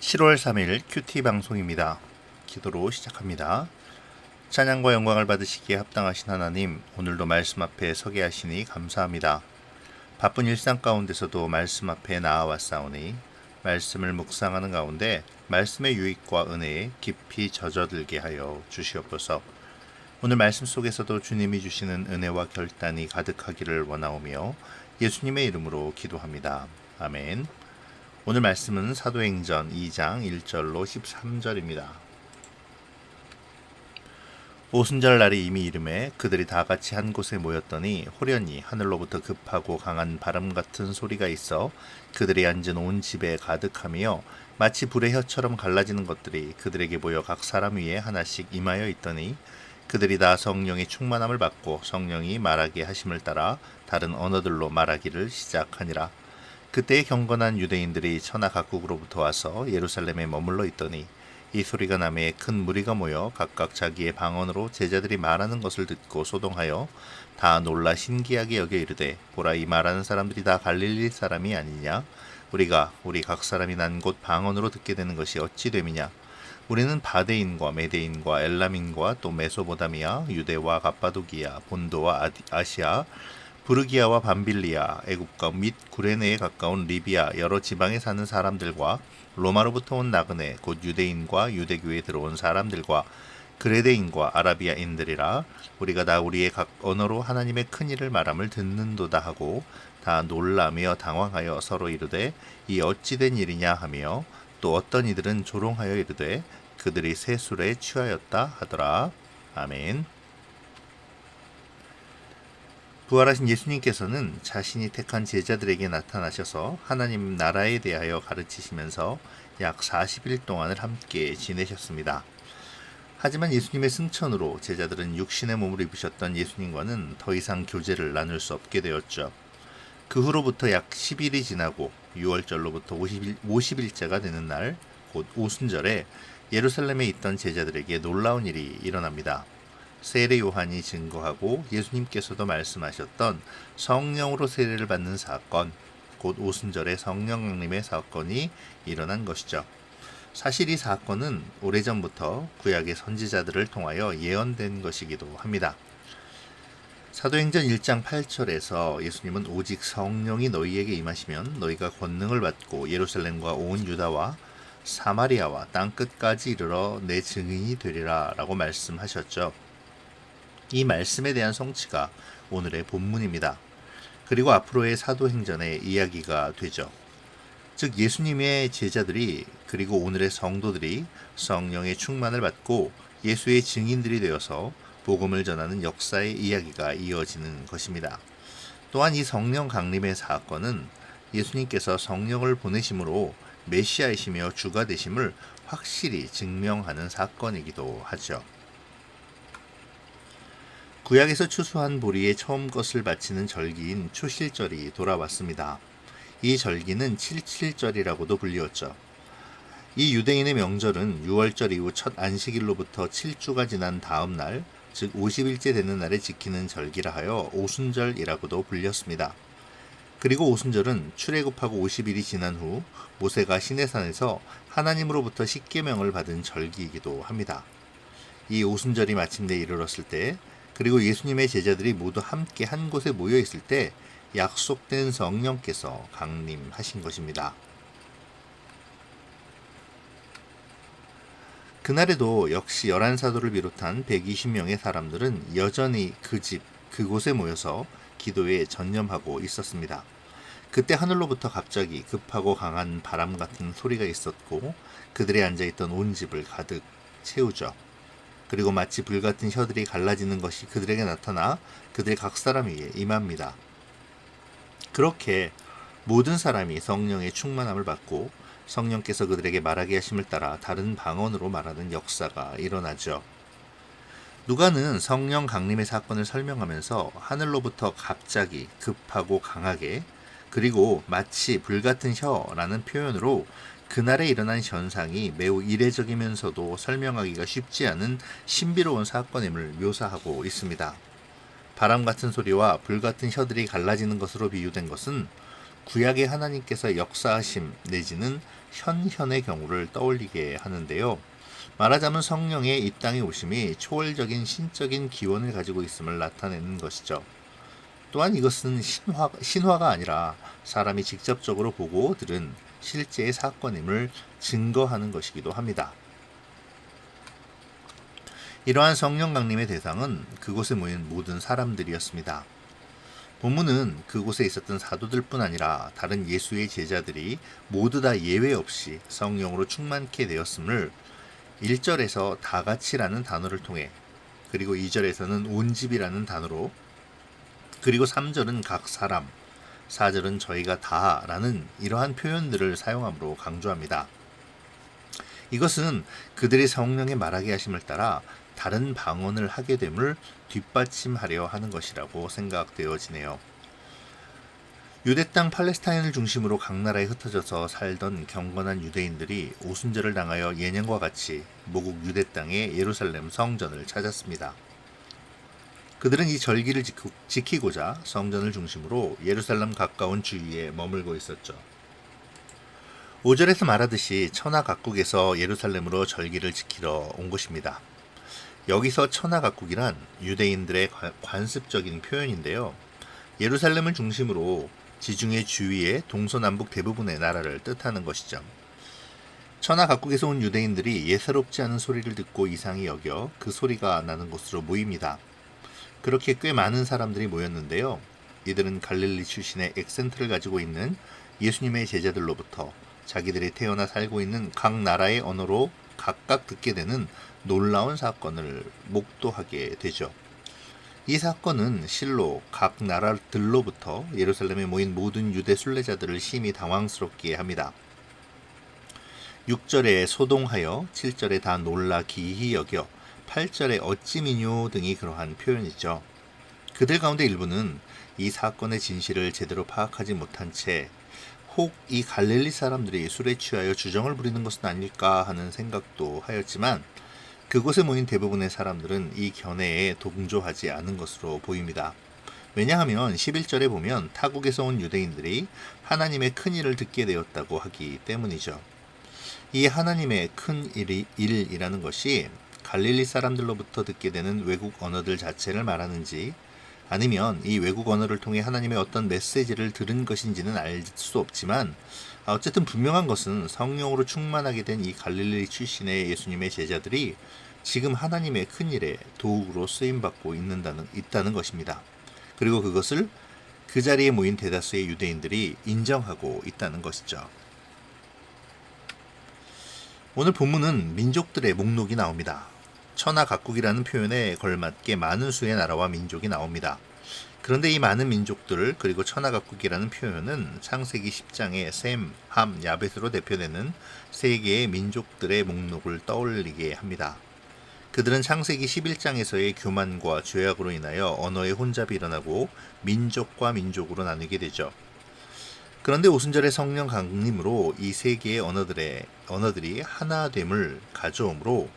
7월 3일 큐티 방송입니다. 기도로 시작합니다. 찬양과 영광을 받으시기에 합당하신 하나님, 오늘도 말씀 앞에 서게 하시니 감사합니다. 바쁜 일상 가운데서도 말씀 앞에 나아왔사오니 말씀을 묵상하는 가운데 말씀의 유익과 은혜에 깊이 젖어들게 하여 주시옵소서. 오늘 말씀 속에서도 주님이 주시는 은혜와 결단이 가득하기를 원하오며 예수님의 이름으로 기도합니다. 아멘. 오늘 말씀은 사도행전 2장 1절로 13절입니다. 오순절 날이 이미 이름에 그들이 다 같이 한 곳에 모였더니 호련히 하늘로부터 급하고 강한 바람 같은 소리가 있어 그들이 앉은 온 집에 가득하며 마치 불의 혀처럼 갈라지는 것들이 그들에게 보여 각 사람 위에 하나씩 임하여 있더니 그들이 다 성령의 충만함을 받고 성령이 말하게 하심을 따라 다른 언어들로 말하기를 시작하니라. 그때의 경건한 유대인들이 천하 각국으로부터 와서 예루살렘에 머물러 있더니 이 소리가 나매 큰 무리가 모여 각각 자기의 방언으로 제자들이 말하는 것을 듣고 소동하여 다 놀라 신기하게 여겨 이르되 보라, 이 말하는 사람들이 다 갈릴리 사람이 아니냐? 우리가 우리 각 사람이 난 곳 방언으로 듣게 되는 것이 어찌 됨이냐? 우리는 바데인과 메데인과 엘람인과 또 메소보다미아, 유대와 갑바도기아, 본도와 아시아, 부르기아와 밤빌리아, 애굽과 및 구레네에 가까운 리비아 여러 지방에 사는 사람들과 로마로부터 온 나그네 곧 유대인과 유대교에 들어온 사람들과 그레데인과 아라비아인들이라. 우리가 다 우리의 각 언어로 하나님의 큰 일을 말함을 듣는도다 하고 다 놀라며 당황하여 서로 이르되 이 어찌 된 일이냐 하며 또 어떤 이들은 조롱하여 이르되 그들이 새 술에 취하였다 하더라. 아멘. 부활하신 예수님께서는 자신이 택한 제자들에게 나타나셔서 하나님 나라에 대하여 가르치시면서 약 40일 동안을 함께 지내셨습니다. 하지만 예수님의 승천으로 제자들은 육신의 몸을 입으셨던 예수님과는 더 이상 교제를 나눌 수 없게 되었죠. 그 후로부터 약 10일이 지나고 6월절로부터 50일째가 되는 날, 곧 오순절에 예루살렘에 있던 제자들에게 놀라운 일이 일어납니다. 세례 요한이 증거하고 예수님께서도 말씀하셨던 성령으로 세례를 받는 사건, 곧 오순절의 성령 강림의 사건이 일어난 것이죠. 사실 이 사건은 오래전부터 구약의 선지자들을 통하여 예언된 것이기도 합니다. 사도행전 1장 8절에서 예수님은 오직 성령이 너희에게 임하시면 너희가 권능을 받고 예루살렘과 온 유다와 사마리아와 땅끝까지 이르러 내 증인이 되리라 라고 말씀하셨죠. 이 말씀에 대한 성취가 오늘의 본문입니다. 그리고 앞으로의 사도행전의 이야기가 되죠. 즉 예수님의 제자들이 그리고 오늘의 성도들이 성령의 충만을 받고 예수의 증인들이 되어서 복음을 전하는 역사의 이야기가 이어지는 것입니다. 또한 이 성령 강림의 사건은 예수님께서 성령을 보내심으로 메시아이시며 주가 되심을 확실히 증명하는 사건이기도 하죠. 구약에서 추수한 보리의 처음 것을 바치는 절기인 초실절이 돌아왔습니다. 이 절기는 칠칠절이라고도 불리웠죠. 이 유대인의 명절은 6월절 이후 첫 안식일로부터 7주가 지난 다음 날, 즉 50일째 되는 날에 지키는 절기라 하여 오순절이라고도 불렸습니다. 그리고 오순절은 출애굽하고 50일이 지난 후 모세가 시내산에서 하나님으로부터 십계명을 받은 절기이기도 합니다. 이 오순절이 마침내 이르렀을 때, 그리고 예수님의 제자들이 모두 함께 한 곳에 모여 있을 때 약속된 성령께서 강림하신 것입니다. 그날에도 역시 11사도를 비롯한 120명의 사람들은 여전히 그곳에 모여서 기도에 전념하고 있었습니다. 그때 하늘로부터 갑자기 급하고 강한 바람 같은 소리가 있었고 그들이 앉아있던 온 집을 가득 채우죠. 그리고 마치 불같은 혀들이 갈라지는 것이 그들에게 나타나 그들 각 사람 위에 임합니다. 그렇게 모든 사람이 성령의 충만함을 받고 성령께서 그들에게 말하게 하심을 따라 다른 방언으로 말하는 역사가 일어나죠. 누가는 성령 강림의 사건을 설명하면서 하늘로부터 갑자기 급하고 강하게 그리고 마치 불같은 혀라는 표현으로 그날에 일어난 현상이 매우 이례적이면서도 설명하기가 쉽지 않은 신비로운 사건임을 묘사하고 있습니다. 바람 같은 소리와 불 같은 혀들이 갈라지는 것으로 비유된 것은 구약의 하나님께서 역사하심 내지는 현현의 경우를 떠올리게 하는데요. 말하자면 성령의 이 땅에 오심이 초월적인 신적인 기원을 가지고 있음을 나타내는 것이죠. 또한 이것은 신화가 아니라 사람이 직접적으로 보고 들은 실제의 사건임을 증거하는 것이기도 합니다. 이러한 성령 강림의 대상은 그곳에 모인 모든 사람들이었습니다. 본문은 그곳에 있었던 사도들 뿐 아니라 다른 예수의 제자들이 모두 다 예외 없이 성령으로 충만케 되었음을 1절에서 다같이라는 단어를 통해, 그리고 2절에서는 온 집이라는 단어로, 그리고 3절은 각 사람, 4절은 저희가 다라는 이러한 표현들을 사용함으로 강조합니다. 이것은 그들이 성령의 말하게 하심을 따라 다른 방언을 하게 됨을 뒷받침하려 하는 것이라고 생각되어지네요. 유대 땅 팔레스타인을 중심으로 각 나라에 흩어져서 살던 경건한 유대인들이 오순절을 당하여 예년과 같이 모국 유대 땅의 예루살렘 성전을 찾았습니다. 그들은 이 절기를 지키고자 성전을 중심으로 예루살렘 가까운 주위에 머물고 있었죠. 5절에서 말하듯이 천하 각국에서 예루살렘으로 절기를 지키러 온 것입니다. 여기서 천하 각국이란 유대인들의 관습적인 표현인데요. 예루살렘을 중심으로 지중해 주위의 동서남북 대부분의 나라를 뜻하는 것이죠. 천하 각국에서 온 유대인들이 예사롭지 않은 소리를 듣고 이상히 여겨 그 소리가 나는 곳으로 모입니다. 그렇게 꽤 많은 사람들이 모였는데요. 이들은 갈릴리 출신의 액센트를 가지고 있는 예수님의 제자들로부터 자기들이 태어나 살고 있는 각 나라의 언어로 각각 듣게 되는 놀라운 사건을 목도하게 되죠. 이 사건은 실로 각 나라들로부터 예루살렘에 모인 모든 유대 순례자들을 심히 당황스럽게 합니다. 6절에 소동하여, 7절에 다 놀라 기이히 여겨, 8절에 어찌미뇨 등이 그러한 표현이죠. 그들 가운데 일부는 이 사건의 진실을 제대로 파악하지 못한 채 혹 이 갈릴리 사람들이 술에 취하여 주정을 부리는 것은 아닐까 하는 생각도 하였지만 그곳에 모인 대부분의 사람들은 이 견해에 동조하지 않은 것으로 보입니다. 왜냐하면 11절에 보면 타국에서 온 유대인들이 하나님의 큰 일을 듣게 되었다고 하기 때문이죠. 이 하나님의 큰 일이라는 것이 갈릴리 사람들로부터 듣게 되는 외국 언어들 자체를 말하는지, 아니면 이 외국 언어를 통해 하나님의 어떤 메시지를 들은 것인지는 알 수 없지만, 어쨌든 분명한 것은 성령으로 충만하게 된 이 갈릴리 출신의 예수님의 제자들이 지금 하나님의 큰 일에 도구로 쓰임받고 있다는 것입니다. 그리고 그것을 그 자리에 모인 대다수의 유대인들이 인정하고 있다는 것이죠. 오늘 본문은 민족들의 목록이 나옵니다. 천하 각국이라는 표현에 걸맞게 많은 수의 나라와 민족이 나옵니다. 그런데 이 많은 민족들, 그리고 천하 각국이라는 표현은 창세기 10장의 셈, 함, 야벳으로 대표되는 세 개의 민족들의 목록을 떠올리게 합니다. 그들은 창세기 11장에서의 교만과 죄악으로 인하여 언어의 혼잡이 일어나고 민족과 민족으로 나뉘게 되죠. 그런데 오순절의 성령 강림으로 이 세 개의 언어들이 하나됨을 가져오므로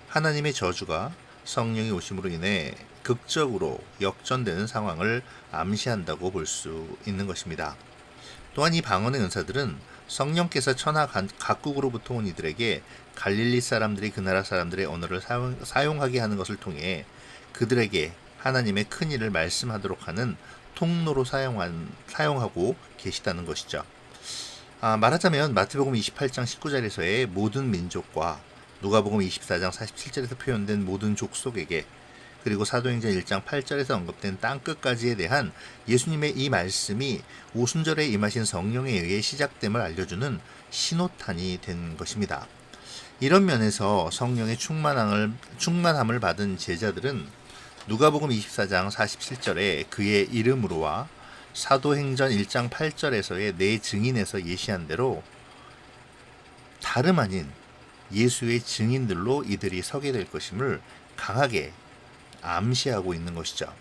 하나님의 저주가 성령이 오심으로 인해 극적으로 역전되는 상황을 암시한다고 볼 수 있는 것입니다. 또한 이 방언의 은사들은 성령께서 천하 각국으로부터 온 이들에게 갈릴리 사람들이 그 나라 사람들의 언어를 사용하게 하는 것을 통해 그들에게 하나님의 큰 일을 말씀하도록 하는 통로로 사용하고 계시다는 것이죠. 말하자면 마태복음 28장 19절에서의 모든 민족과 누가복음 24장 47절에서 표현된 모든 족속에게, 그리고 사도행전 1장 8절에서 언급된 땅끝까지에 대한 예수님의 이 말씀이 오순절에 임하신 성령에 의해 시작됨을 알려주는 신호탄이 된 것입니다. 이런 면에서 성령의 충만함을 받은 제자들은 누가복음 24장 47절에 그의 이름으로와 사도행전 1장 8절에서의 내 증인에서 예시한 대로 다름 아닌 예수의 증인들로 이들이 서게 될 것임을 강하게 암시하고 있는 것이죠.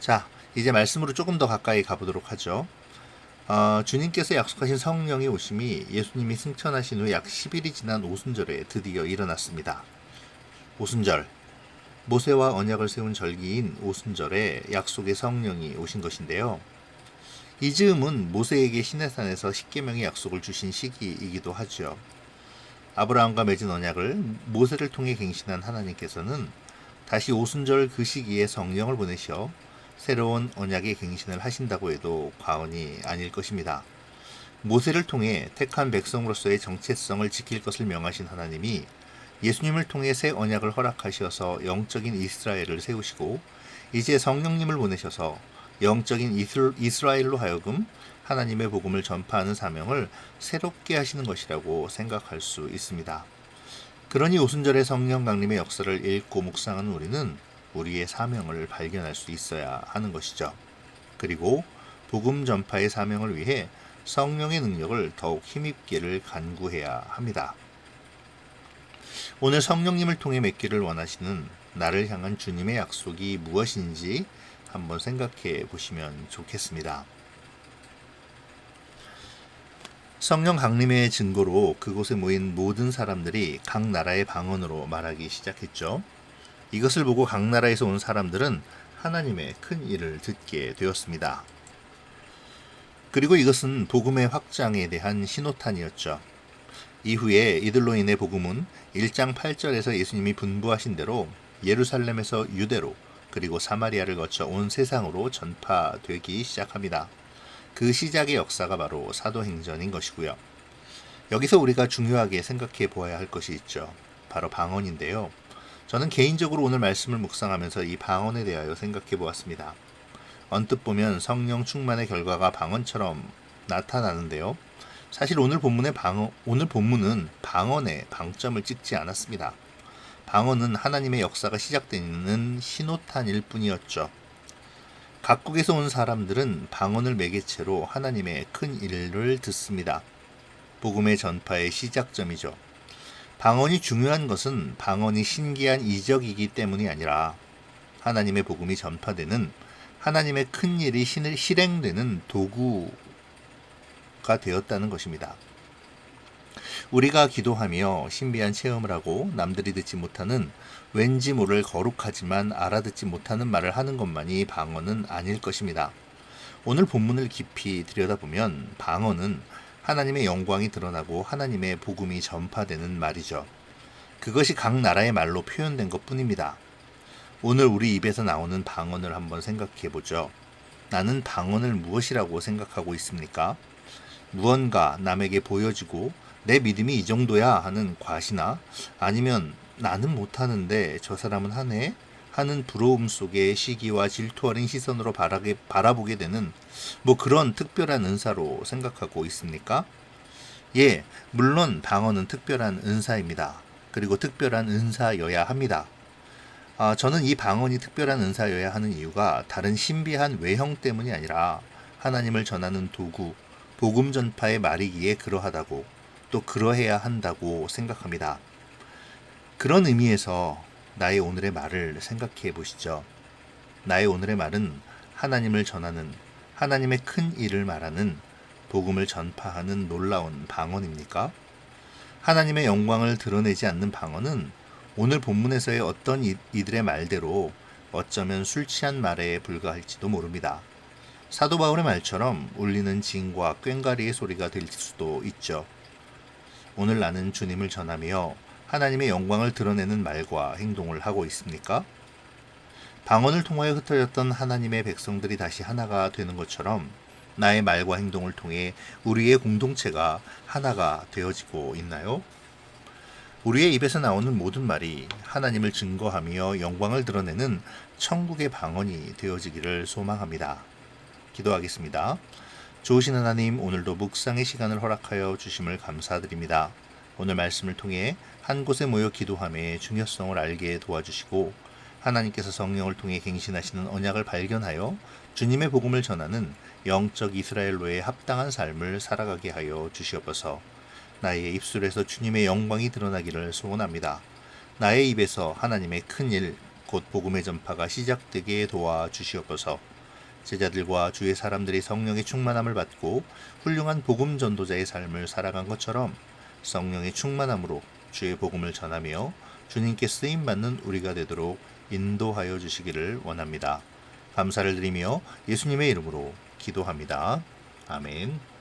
자, 이제 말씀으로 조금 더 가까이 가보도록 하죠. 주님께서 약속하신 성령의 오심이 예수님이 승천하신 후 약 10일이 지난 오순절에 드디어 일어났습니다. 오순절, 모세와 언약을 세운 절기인 오순절에 약속의 성령이 오신 것인데요. 이 즈음은 모세에게 시내산에서 십계명의 약속을 주신 시기이기도 하죠. 아브라함과 맺은 언약을 모세를 통해 갱신한 하나님께서는 다시 오순절 그 시기에 성령을 보내셔 새로운 언약의 갱신을 하신다고 해도 과언이 아닐 것입니다. 모세를 통해 택한 백성으로서의 정체성을 지킬 것을 명하신 하나님이 예수님을 통해 새 언약을 허락하셔서 영적인 이스라엘을 세우시고 이제 성령님을 보내셔서 영적인 이스라엘로 하여금 하나님의 복음을 전파하는 사명을 새롭게 하시는 것이라고 생각할 수 있습니다. 그러니 오순절의 성령 강림의 역사를 읽고 묵상하는 우리는 우리의 사명을 발견할 수 있어야 하는 것이죠. 그리고 복음 전파의 사명을 위해 성령의 능력을 더욱 힘입기를 간구해야 합니다. 오늘 성령님을 통해 맺기를 원하시는 나를 향한 주님의 약속이 무엇인지 한번 생각해 보시면 좋겠습니다. 성령 강림의 증거로 그곳에 모인 모든 사람들이 각 나라의 방언으로 말하기 시작했죠. 이것을 보고 각 나라에서 온 사람들은 하나님의 큰 일을 듣게 되었습니다. 그리고 이것은 복음의 확장에 대한 신호탄이었죠. 이후에 이들로 인해 복음은 1장 8절에서 예수님이 분부하신 대로 예루살렘에서 유대로 그리고 사마리아를 거쳐 온 세상으로 전파되기 시작합니다. 그 시작의 역사가 바로 사도행전인 것이고요. 여기서 우리가 중요하게 생각해 보아야 할 것이 있죠. 바로 방언인데요. 저는 개인적으로 오늘 말씀을 묵상하면서 이 방언에 대하여 생각해 보았습니다. 언뜻 보면 성령 충만의 결과가 방언처럼 나타나는데요. 사실 오늘 본문은 방언에 방점을 찍지 않았습니다. 방언은 하나님의 역사가 시작되는 신호탄일 뿐이었죠. 각국에서 온 사람들은 방언을 매개체로 하나님의 큰 일을 듣습니다. 복음의 전파의 시작점이죠. 방언이 중요한 것은 방언이 신기한 이적이기 때문이 아니라 하나님의 복음이 전파되는 하나님의 큰 일이 실행되는 도구가 되었다는 것입니다. 우리가 기도하며 신비한 체험을 하고 남들이 듣지 못하는 왠지 모를 거룩하지만 알아듣지 못하는 말을 하는 것만이 방언은 아닐 것입니다. 오늘 본문을 깊이 들여다보면 방언은 하나님의 영광이 드러나고 하나님의 복음이 전파되는 말이죠. 그것이 각 나라의 말로 표현된 것뿐입니다. 오늘 우리 입에서 나오는 방언을 한번 생각해 보죠. 나는 방언을 무엇이라고 생각하고 있습니까? 무언가 남에게 보여지고 내 믿음이 이 정도야 하는 과시나 아니면 나는 못하는데 저 사람은 하네 하는 부러움 속에 시기와 질투 어린 시선으로 바라보게 되는 그런 특별한 은사로 생각하고 있습니까? 예, 물론 방언은 특별한 은사입니다. 그리고 특별한 은사여야 합니다. 저는 이 방언이 특별한 은사여야 하는 이유가 다른 신비한 외형 때문이 아니라 하나님을 전하는 도구, 복음 전파의 말이기에 그러하다고 또 그러해야 한다고 생각합니다. 그런 의미에서 나의 오늘의 말을 생각해 보시죠. 나의 오늘의 말은 하나님을 전하는 하나님의 큰 일을 말하는 복음을 전파하는 놀라운 방언입니까? 하나님의 영광을 드러내지 않는 방언은 오늘 본문에서의 어떤 이들의 말대로 어쩌면 술 취한 말에 불과할지도 모릅니다. 사도 바울의 말처럼 울리는 징과 꽹과리의 소리가 될 수도 있죠. 오늘 나는 주님을 전하며 하나님의 영광을 드러내는 말과 행동을 하고 있습니까? 방언을 통하여 흩어졌던 하나님의 백성들이 다시 하나가 되는 것처럼 나의 말과 행동을 통해 우리의 공동체가 하나가 되어지고 있나요? 우리의 입에서 나오는 모든 말이 하나님을 증거하며 영광을 드러내는 천국의 방언이 되어지기를 소망합니다. 기도하겠습니다. 좋으신 하나님, 오늘도 묵상의 시간을 허락하여 주심을 감사드립니다. 오늘 말씀을 통해 한 곳에 모여 기도함의 중요성을 알게 도와주시고 하나님께서 성령을 통해 갱신하시는 언약을 발견하여 주님의 복음을 전하는 영적 이스라엘로의 합당한 삶을 살아가게 하여 주시옵소서. 나의 입술에서 주님의 영광이 드러나기를 소원합니다. 나의 입에서 하나님의 큰 일, 곧 복음의 전파가 시작되게 도와주시옵소서. 제자들과 주의 사람들이 성령의 충만함을 받고 훌륭한 복음 전도자의 삶을 살아간 것처럼 성령의 충만함으로 주의 복음을 전하며 주님께 쓰임받는 우리가 되도록 인도하여 주시기를 원합니다. 감사를 드리며 예수님의 이름으로 기도합니다. 아멘.